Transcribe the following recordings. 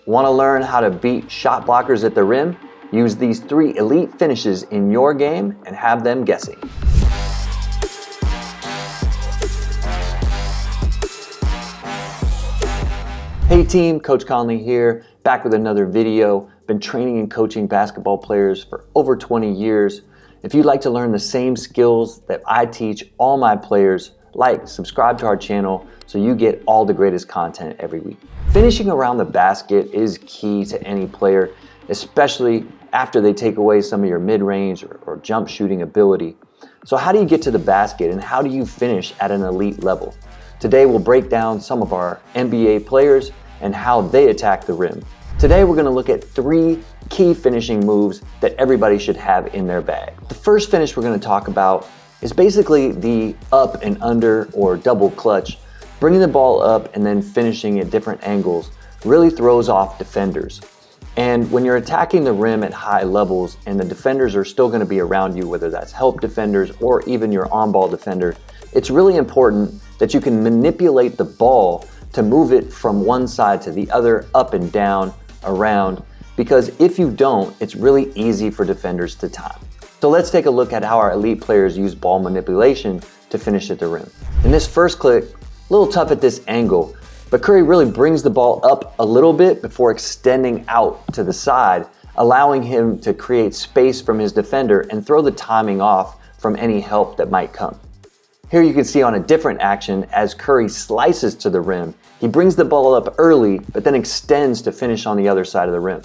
Want to learn how to beat shot blockers at the rim? Use these 3 elite finishes in your game and have them guessing. Hey team, Coach Conley here, back with another video. Been training and coaching basketball players for over 20 years. If you'd like to learn the same skills that I teach all my players, subscribe to our channel so you get all the greatest content every week. Finishing around the basket is key to any player, especially after they take away some of your mid-range or jump shooting ability. So how do you get to the basket and how do you finish at an elite level? Today we'll break down some of our NBA players and how they attack the rim. Today we're going to look at 3 key finishing moves that everybody should have in their bag. The first finish we're going to talk about is basically the up and under or double clutch. Bringing the ball up and then finishing at different angles really throws off defenders. And when you're attacking the rim at high levels and the defenders are still going to be around you, whether that's help defenders or even your on-ball defender, it's really important that you can manipulate the ball to move it from one side to the other, up and down, around, because if you don't, it's really easy for defenders to time. So let's take a look at how our elite players use ball manipulation to finish at the rim. In this first click, a little tough at this angle, but Curry really brings the ball up a little bit before extending out to the side, allowing him to create space from his defender and throw the timing off from any help that might come. Here you can see on a different action as Curry slices to the rim, he brings the ball up early, but then extends to finish on the other side of the rim.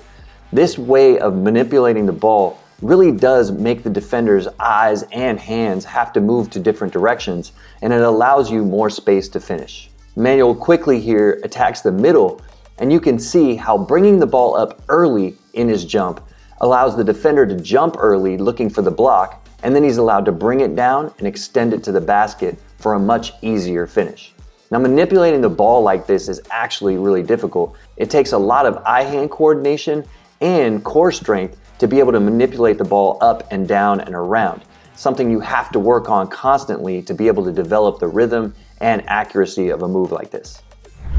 This way of manipulating the ball really does make the defender's eyes and hands have to move to different directions, and it allows you more space to finish. Manuel quickly here attacks the middle, and you can see how bringing the ball up early in his jump allows the defender to jump early looking for the block, and then he's allowed to bring it down and extend it to the basket for a much easier finish. Now, manipulating the ball like this is actually really difficult. It takes a lot of eye-hand coordination and core strength to be able to manipulate the ball up and down and around, something you have to work on constantly to be able to develop the rhythm and accuracy of a move like this.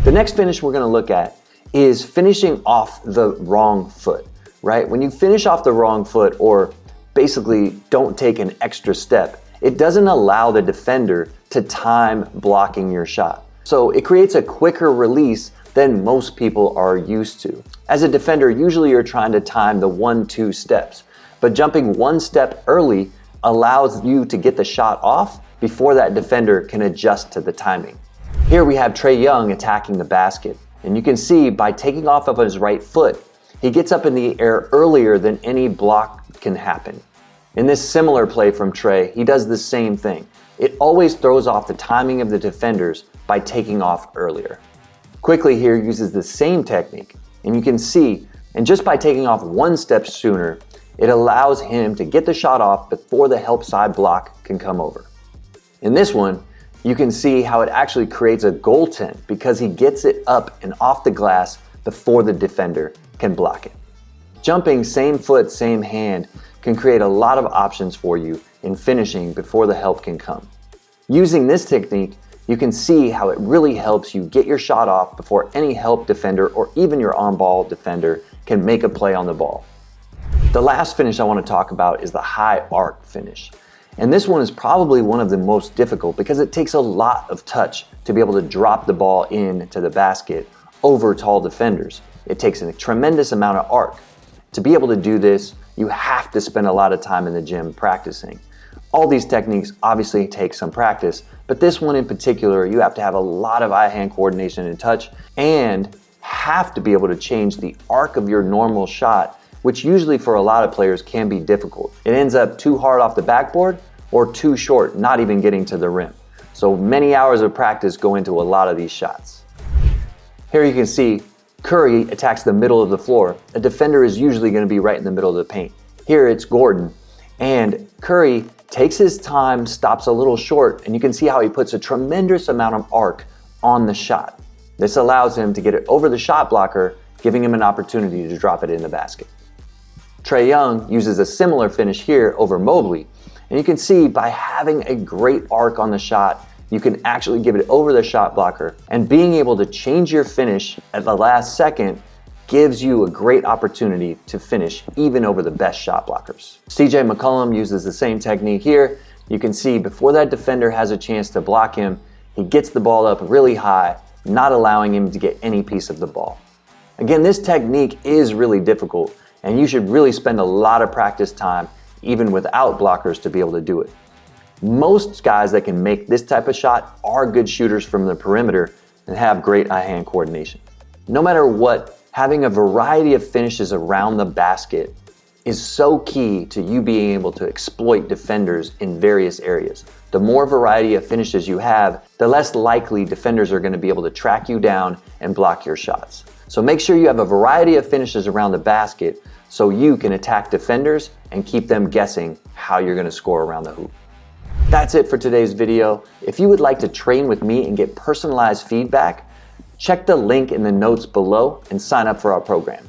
The next finish we're going to look at is finishing off the wrong foot, right? When you finish off the wrong foot, or basically don't take an extra step, it doesn't allow the defender to time blocking your shot. So it creates a quicker release than most people are used to. As a defender, usually you're trying to time the 1-2 steps, but jumping one step early allows you to get the shot off before that defender can adjust to the timing. Here we have Trae Young attacking the basket, and you can see by taking off of his right foot, he gets up in the air earlier than any block can happen. In this similar play from Trae, he does the same thing. It always throws off the timing of the defenders by taking off earlier. Quickly here uses the same technique, and you can see, and just by taking off one step sooner, it allows him to get the shot off before the help side block can come over. In this one, you can see how it actually creates a goaltend because he gets it up and off the glass before the defender can block it. Jumping same foot, same hand can create a lot of options for you in finishing before the help can come. Using this technique, you can see how it really helps you get your shot off before any help defender or even your on-ball defender can make a play on the ball. The last finish I want to talk about is the high arc finish. And this one is probably one of the most difficult because it takes a lot of touch to be able to drop the ball into the basket over tall defenders. It takes a tremendous amount of arc. To be able to do this, you have to spend a lot of time in the gym practicing. All these techniques obviously take some practice, but this one in particular, you have to have a lot of eye-hand coordination and touch and have to be able to change the arc of your normal shot, which usually for a lot of players can be difficult. It ends up too hard off the backboard or too short, not even getting to the rim. So many hours of practice go into a lot of these shots. Here you can see Curry attacks the middle of the floor. A defender is usually going to be right in the middle of the paint. Here it's Gordon, and Curry takes his time, stops a little short, and you can see how he puts a tremendous amount of arc on the shot. This allows him to get it over the shot blocker, giving him an opportunity to drop it in the basket. Trae Young uses a similar finish here over Mobley, and you can see by having a great arc on the shot, you can actually give it over the shot blocker, and being able to change your finish at the last second gives you a great opportunity to finish even over the best shot blockers. CJ McCollum uses the same technique here. You can see before that defender has a chance to block him, he gets the ball up really high, not allowing him to get any piece of the ball. Again, this technique is really difficult, and you should really spend a lot of practice time, even without blockers, to be able to do it. Most guys that can make this type of shot are good shooters from the perimeter and have great eye-hand coordination. No matter what, having a variety of finishes around the basket is so key to you being able to exploit defenders in various areas. The more variety of finishes you have, the less likely defenders are going to be able to track you down and block your shots. So make sure you have a variety of finishes around the basket so you can attack defenders and keep them guessing how you're going to score around the hoop. That's it for today's video. If you would like to train with me and get personalized feedback, check the link in the notes below and sign up for our program.